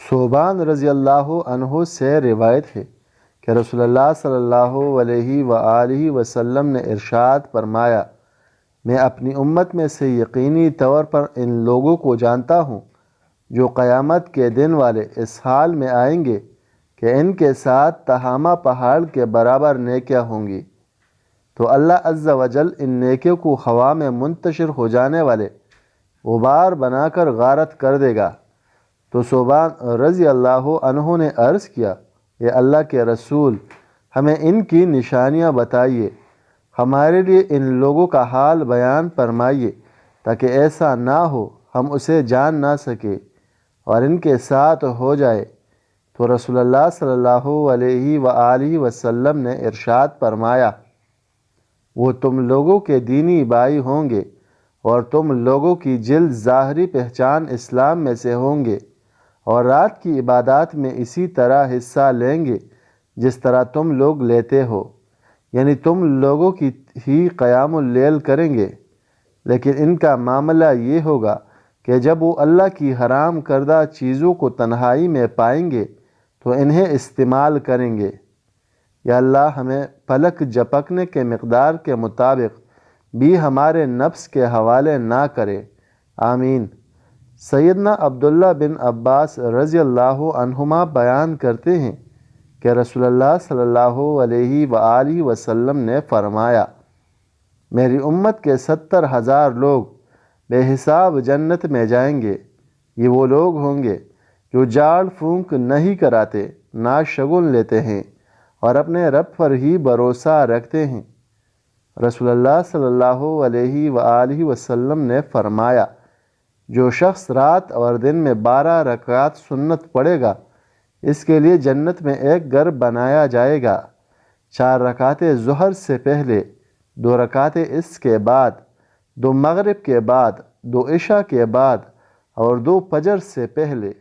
صوبان رضی اللہ عنہ سے روایت ہے کہ رسول اللہ صلی اللہ علیہ وآلہ وسلم نے ارشاد فرمایا، میں اپنی امت میں سے یقینی طور پر ان لوگوں کو جانتا ہوں جو قیامت کے دن والے اس حال میں آئیں گے کہ ان کے ساتھ تہامہ پہاڑ کے برابر نیکیاں ہوں گی، تو اللہ عز و جل ان نیکیوں کو ہوا میں منتشر ہو جانے والے غبار بنا کر غارت کر دے گا۔ تو صوبان رضی اللہ عنہ نے عرض کیا، اے اللہ کے رسول، ہمیں ان کی نشانیاں بتائیے، ہمارے لیے ان لوگوں کا حال بیان فرمائیے تاکہ ایسا نہ ہو ہم اسے جان نہ سکے اور ان کے ساتھ ہو جائے۔ تو رسول اللہ صلی اللہ علیہ وآلہ وسلم نے ارشاد فرمایا، وہ تم لوگوں کے دینی بھائی ہوں گے اور تم لوگوں کی جلد ظاہری پہچان اسلام میں سے ہوں گے، اور رات کی عبادات میں اسی طرح حصہ لیں گے جس طرح تم لوگ لیتے ہو، یعنی تم لوگوں کی ہی قیام اللیل کریں گے، لیکن ان کا معاملہ یہ ہوگا کہ جب وہ اللہ کی حرام کردہ چیزوں کو تنہائی میں پائیں گے تو انہیں استعمال کریں گے۔ یا اللہ ہمیں پلک جھپکنے کے مقدار کے مطابق بھی ہمارے نفس کے حوالے نہ کرے، آمین۔ سیدنا عبداللہ بن عباس رضی اللہ عنہما بیان کرتے ہیں کہ رسول اللہ صلی اللہ علیہ وآلہ وسلم نے فرمایا، میری امت کے 70,000 لوگ بے حساب جنت میں جائیں گے۔ یہ وہ لوگ ہوں گے جو جھاڑ پھونک نہیں کراتے، نہ شگن لیتے ہیں اور اپنے رب پر ہی بھروسہ رکھتے ہیں۔ رسول اللہ صلی اللہ علیہ وآلہ وسلم نے فرمایا، جو شخص رات اور دن میں 12 رکعات سنت پڑھے گا، اس کے لیے جنت میں ایک گھر بنایا جائے گا، 4 رکعتیں ظہر سے پہلے، 2 رکعتیں اس کے بعد، 2 مغرب کے بعد، 2 عشاء کے بعد اور 2 فجر سے پہلے۔